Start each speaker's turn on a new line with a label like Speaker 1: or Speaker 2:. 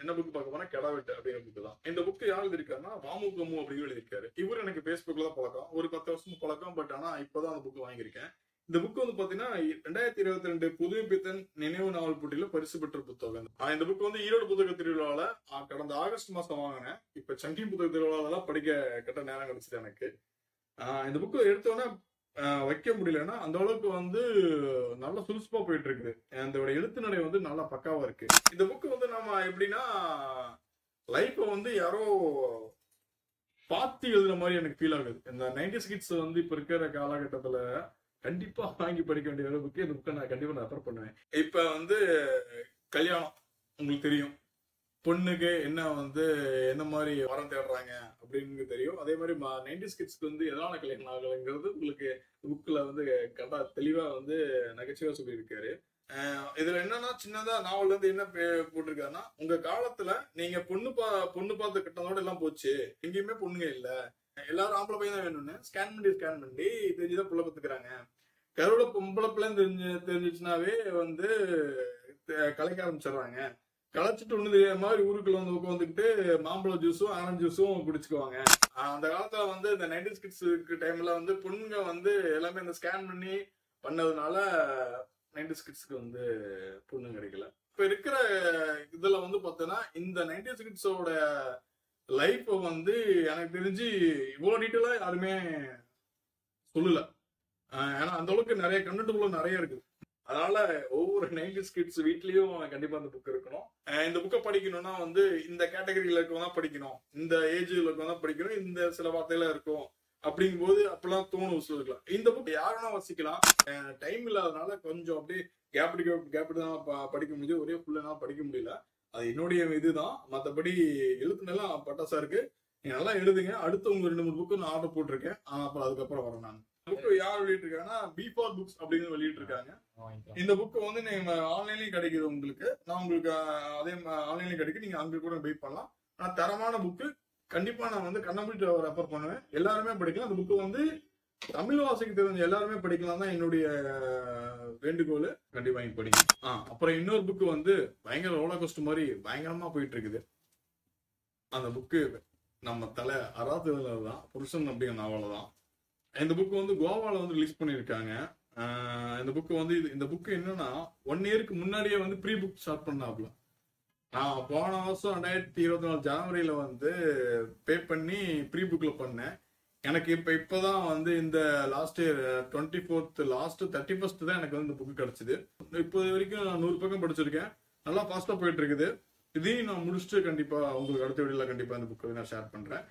Speaker 1: என்ன புக் பார்க்க போனா கெடாவெட்டு அப்படிங்கிற புக் தான். இந்த புக் யார் எழுதிருக்காருன்னா வாமுகமு அப்படின்னு எழுதியிருக்காரு. இவரு எனக்கு Facebookல தான் பழக்கம். ஒரு 10 வருஷம் பழக்கம். பட் ஆனா இப்பதான் அந்த புக் வாங்கியிருக்கேன். இந்த புக் வந்து பாத்தீங்கன்னா 2022 புதுமை பித்தன் நினைவு நாவல் போட்டியில பரிசு பெற்ற புத்தகம். இந்த புக் வந்து ஈரோடு புத்தக திருவிழால கடந்த ஆகஸ்ட் மாசம் வாங்கினேன். இப்ப சங்கி புத்தக திருவிழாவெல்லாம் படிக்க கட்ட நேரம் கிடைச்சது எனக்கு. இந்த புக்கு எடுத்தோன்னே வைக்க முடியலன்னா அந்த அளவுக்கு வந்து நல்லா சுறுசுப்பா போயிட்டு இருக்குது. அதோட எழுத்து நடை வந்து நல்லா பக்காவா இருக்கு. இந்த புக்கு வந்து நம்ம எப்படின்னா லைஃப வந்து யாரோ பார்த்து எழுதுற மாதிரி எனக்கு ஃபீல் ஆகுது. இந்த 90s கிட்ஸ் வந்து இப்ப இருக்கிற காலகட்டத்துல கண்டிப்பா வாங்கி படிக்க வேண்டிய ஒரு புக்கு. இந்த புக்கை நான் கண்டிப்பா ரெஃபர் பண்ணுவேன். இப்ப வந்து கல்யாணம் உங்களுக்கு தெரியும். பொண்ணுக்கு என்ன வந்து என்ன மாதிரி வரம் தேடுறாங்க அப்படின்னு தெரியும். அதே மாதிரி 90s கிட்ஸ்க்கு வந்து எதனால கல்யாணம் ஆகலைங்கிறது உங்களுக்கு புக்ல வந்து கண்டா தெளிவா வந்து நகைச்சுவையா சொல்லியிருக்காரு. இதுல என்னன்னா சின்னதா நாவல்ல இருந்து என்ன போட்டிருக்காருன்னா, உங்க காலத்துல நீங்க பொண்ணு பார்த்து கட்டதோட எல்லாம் போச்சு. எங்கேயுமே பொண்ணுங்க இல்ல. எல்லாரும் ஆம்பளை பையன் தான் வேணும்னு ஸ்கேன் பண்ணி தெரிஞ்சுதான் புள்ள பத்துக்கிறாங்க. கருவில பொம்பளை பிள்ளைன்னு தெரிஞ்சிச்சுனாவே வந்து கலைக்க ஆரம்பிச்சிடுறாங்க. களைச்சிட்டு ஒண்ணு தெரியாத மாதிரி ஊருக்குள்ள வந்து உட்காந்துக்கிட்டு மாம்பழம் ஜூஸும் ஆரஞ்சு ஜூஸும் குடிச்சுக்குவாங்க. அந்த காலத்துல வந்து இந்த 90s கிட்ஸ் டைம்ல வந்து பொண்ணுங்க வந்து எல்லாமே இந்த ஸ்கேன் பண்ணி பண்ணதுனால 90s கிட்ஸ்க்கு வந்து பொண்ணு கிடைக்கல. இப்ப இருக்கிற இதுல வந்து பார்த்தோன்னா இந்த 90s கிட்ஸோட லைஃப் வந்து எனக்கு தெரிஞ்சு இவ்வளவு டீட்டெயிலா யாருமே சொல்லல. ஏன்னா அந்த அளவுக்கு நிறைய கண்டென்ட் நிறைய இருக்குது. அதனால ஒவ்வொரு 90s கிட்ஸ் வீட்லயும் கண்டிப்பா அந்த புக் இருக்கணும். இந்த புக்கை படிக்கணும்னா வந்து இந்த கேட்டகரியில இருக்கவங்க தான் படிக்கணும், இந்த ஏஜ்ல இருக்கவங்க தான் படிக்கணும், இந்த சில வார்த்தையெல்லாம் இருக்கும் அப்படிங்கும் போது அப்பெல்லாம் தோணும் இருக்கலாம். இந்த புக் யாருன்னா வாசிக்கலாம். டைம் இல்லாதனால கொஞ்சம் அப்படியே கேப் தான் படிக்க முடியுது. ஒரே ஃபுல்லா படிக்க முடியல. அது என்னுடைய இதுதான். மற்றபடி எழுத்துனெல்லாம் பட்டாசா இருக்கு. நீங்க நல்லா எழுதுங்க. அடுத்து உங்க 2-3 புக்கு நான் ஆர்டர் போட்டிருக்கேன். அப்புறம் அதுக்கப்புறம் வரேன் நான். புக் யார் வெளியிட்டிருக்காங்கன்னா B4 புக்ஸ் அப்படின்னு வெளியிட்டிருக்காங்க. இந்த புக் வந்து நீங்க ஆன்லைன்லயும் கிடைக்குது உங்களுக்கு. நான் உங்களுக்கு அதே ஆன்லைன்லயும் கிடைக்கும். நீங்க அங்க கூட பை பண்ணலாம். ஆனா தரமான புக்கு கண்டிப்பா நான் வந்து கண்ணம்பி ரெஃபர் பண்ணுவேன். எல்லாருமே படிக்கலாம். அந்த புக்கு வந்து தமிழ் வாசிக்க தெரிஞ்ச எல்லாருமே படிக்கலாம் தான் என்னுடைய வேண்டுகோள். கண்டிப்பா வாங்கி படிங்க. அப்புறம் இன்னொரு புக்கு வந்து பயங்கர ரோலர் கோஸ்டர் மாதிரி பயங்கரமா போயிட்டு இருக்குது. அந்த புக்கு நம்ம தலை அராத்துவல தான் புருஷன் அப்படிங்கிற நாவல தான். இந்த புக் வந்து கோவால வந்து ரிலீஸ் பண்ணியிருக்காங்க. இந்த புக் வந்து இந்த புக் என்னன்னா 1 இயருக்கு முன்னாடியே வந்து ப்ரீ புக் ஸ்டார்ட் பண்ணாப்ல. நான் போன வருஷம் 2024 ஜனவரியில வந்து பே பண்ணி ப்ரீ புக்ல பண்ணேன். எனக்கு இப்பதான் வந்து இந்த last year 24th last 31st தான் எனக்கு வந்து இந்த புக் கிடைச்சது. இப்போ வரைக்கும் நான் 100 பக்கம் படிச்சிருக்கேன். நல்லா ஃபாஸ்டா போயிட்டு இருக்குது. இதையும் நான் முடிச்சுட்டு கண்டிப்பா உங்களுக்கு அடுத்த வீடியோல கண்டிப்பா இந்த புக் நான் ஷேர் பண்றேன்.